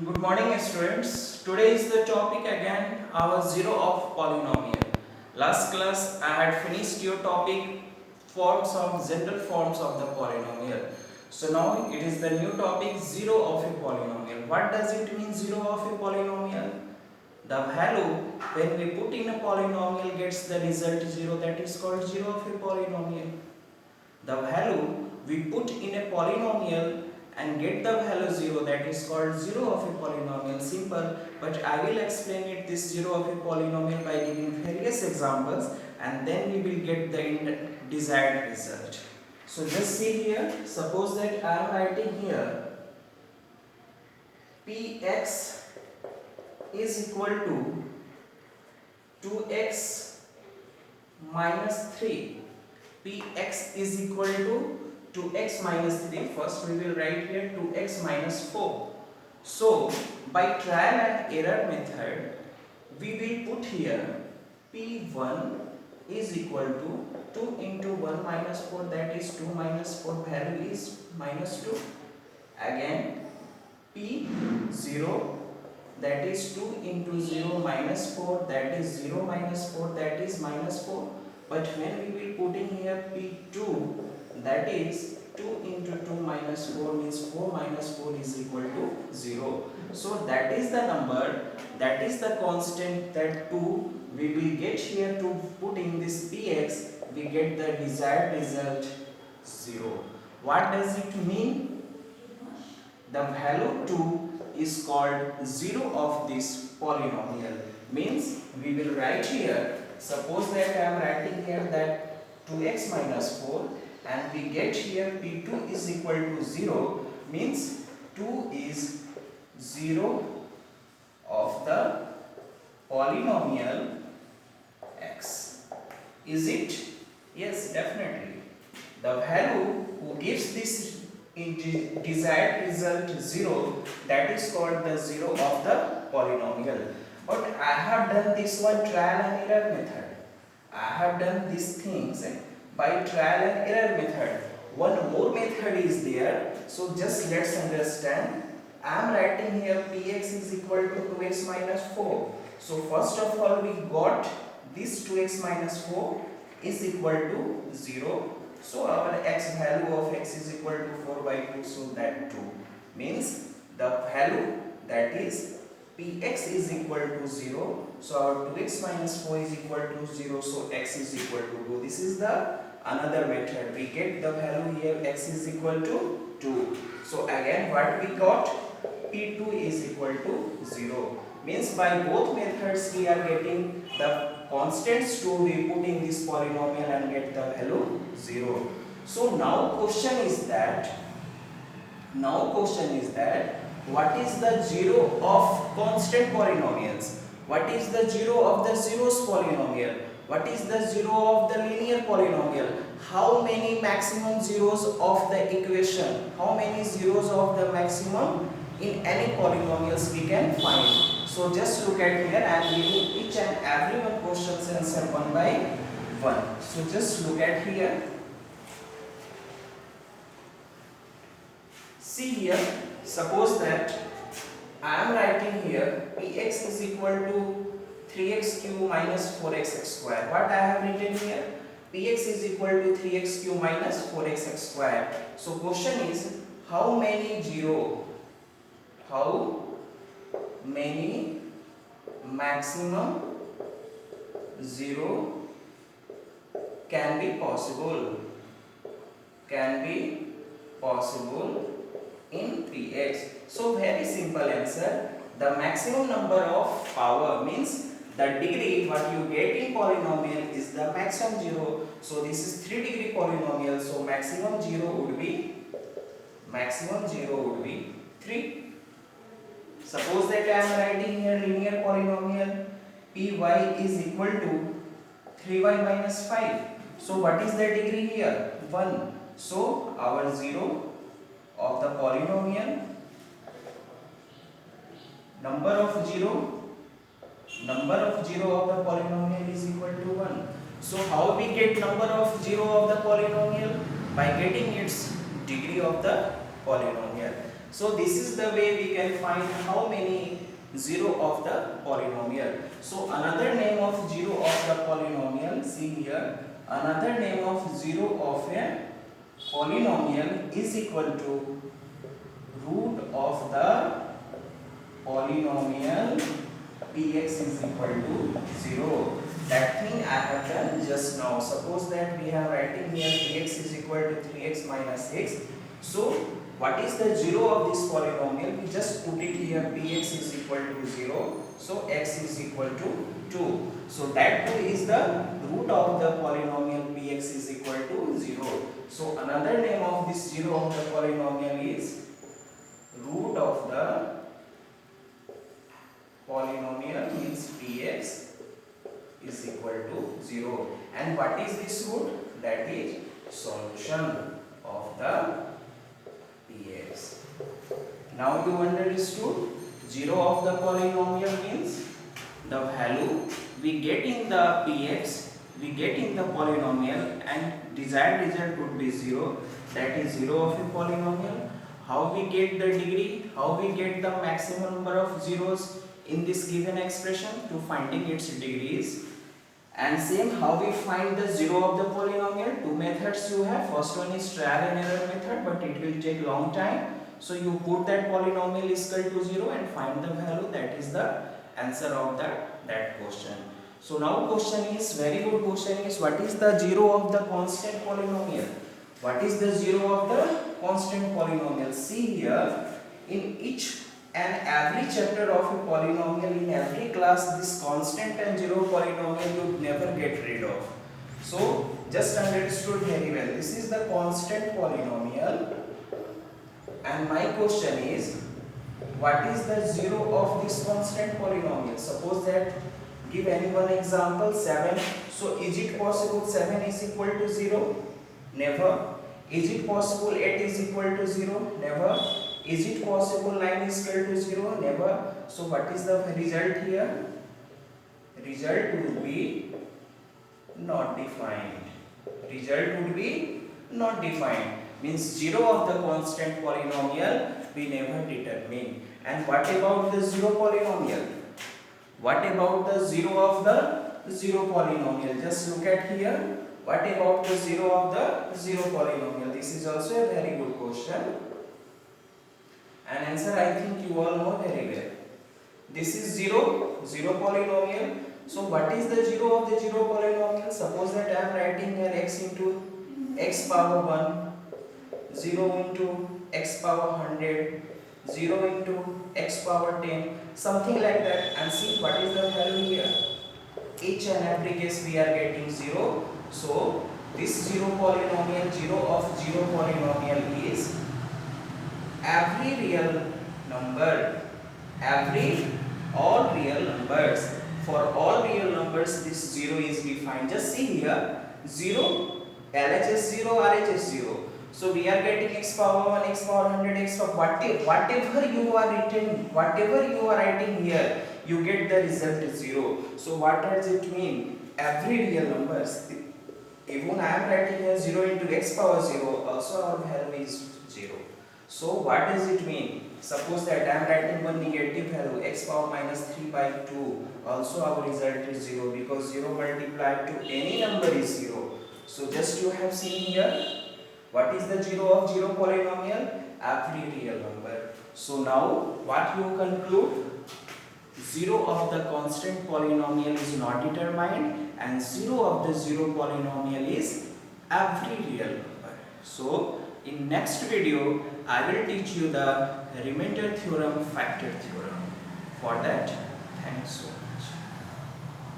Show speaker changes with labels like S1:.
S1: Good morning students. Today is the topic again our zero of polynomial. Last class I had finished your topic general forms of the polynomial. So now it is the new topic zero of a polynomial. What does it mean zero of a polynomial? The value when we put in a polynomial gets the result zero, that is called zero of a polynomial. The value we put in a polynomial and get the value 0, that is called 0 of a polynomial. Simple, but I will explain it this 0 of a polynomial by giving various examples and then we will get the desired result. So just see here, suppose that I am writing here px is equal to 2x minus 3. Px is equal to 2x minus 3. First we will write here 2x minus 4. So by trial and error method we will put here p1 is equal to 2 into 1 minus 4, that is 2 minus 4 value is minus 2. Again p0, that is 2 into 0 minus 4, that is 0 minus 4, that is minus 4. But when we will put in here p2, that is 2 into 2 minus 4 means 4 minus 4 is equal to 0. So that is the number, that is the constant, that 2 we will get here to put in this px, we get the desired result 0. What does it mean? The value 2 is called 0 of this polynomial. Means we will write here, suppose that I am writing here that 2x minus 4 and we get here p2 is equal to 0, means 2 is 0 of the polynomial x. Is it? Yes, definitely. The value who gives this desired result 0, that is called the 0 of the polynomial. But I have done this one trial and error method. I have done these things by trial and error method. One more method is there. So just let's understand. I am writing here px is equal to 2x minus 4. So first of all we got this 2x minus 4 is equal to 0. So our x value of x is equal to 4 by 2. So that 2 means the value, that is px is equal to 0. So our 2x minus 4 is equal to 0. So x is equal to 2. This is the another method. We get the value here x is equal to 2. So again what we got, p2 is equal to 0. Means by both methods we are getting the constants to we put in this polynomial and get the value 0. So now question is that what is the 0 of constant polynomials? What is the 0 of the zeros polynomial? What is the 0 of the linear polynomial? How many maximum zeros of the equation? How many zeros of the maximum in any polynomials we can find? So just look at here, I am giving each and every one questions answer one by one. So just look at here. See here, suppose that I am writing here px is equal to 3x cube minus 4x square. What I have written here? Px is equal to 3x cube minus 4x square. So question is, how many maximum 0 can be possible in px? So very simple answer. The maximum number of power means the degree what you get in polynomial is the maximum 0. So this is 3 degree polynomial. So maximum 0 would be 3. Suppose that I am writing here linear polynomial, py is equal to 3y minus 5. So what is the degree here? 1. So our 0 of the polynomial, number of 0 of the polynomial is equal to 1. So how we get number of 0 of the polynomial? By getting its degree of the polynomial. So this is the way we can find how many zero of the polynomial. So another name of zero of the polynomial, see here, another name of zero of a polynomial is equal to root of the polynomial px is equal to 0. That thing I have done just now. Suppose that we have writing here px is equal to 3x minus x. So what is the 0 of this polynomial? We just put it here, px is equal to 0. So x is equal to 2. So that 2 is the root of the polynomial px is equal to 0. So another name of this 0 of the polynomial is root of the polynomial, means px is equal to 0. And what is this root? That is solution of the px. Now you understood 0 of the polynomial means the value we get in the px, we get in the polynomial, and desired result would be 0. That is 0 of a polynomial. How we get the degree? How we get the maximum number of zeros in this given expression? To finding its degrees. And same how we find the 0 of the polynomial. Two methods you have. First one is trial and error method, but it will take long time. So you put that polynomial is equal to 0 and find the value. That is the answer of that question. So now question is, very good question is, what is the 0 of the constant polynomial? What is the 0 of the constant polynomial? See here, in each and every chapter of a polynomial, in every class, this constant and 0 polynomial you never get rid of. So just understood very well. This is the constant polynomial, and my question is, what is the 0 of this constant polynomial? Suppose that, give any one example, 7. So is it possible 7 is equal to 0? Never. Is it possible 8 is equal to 0? Never. Is it possible 9 is equal to 0? Never. So what is the result here? Result would be not defined. Result would be not defined. Means 0 of the constant polynomial we never determine. And what about the 0 polynomial? What about the 0 of the 0 polynomial? Just look at here. What about the 0 of the 0 polynomial? This is also a very good question. And answer I think you all know very well. This is 0 polynomial. So what is the 0 of the 0 polynomial? Suppose that I am writing here x into x power 1, 0 into x power 100, 0 into x power 10, something like that, and see what is the value here. Each and every case we are getting 0. So this 0 polynomial, 0 of 0 polynomial is every real number, all real numbers. For all real numbers this 0 is defined. Just see here, 0, LHS 0, RHS 0. So we are getting x power 1, x power 100, x power whatever you are written, whatever you are writing here, you get the result 0. So what does it mean? Every real numbers. Even I am writing here 0 into x power 0, also our value is 0. So what does it mean? Suppose that I am writing one negative value, x power minus 3 by 2, also our result is 0, because 0 multiplied to any number is 0. So just you have seen here, what is the 0 of 0 polynomial? Every real number. So now what you conclude? 0 of the constant polynomial is not determined, and 0 of the 0 polynomial is every real number. So in next video I will teach you the remainder theorem, factor theorem. For that, thanks so much.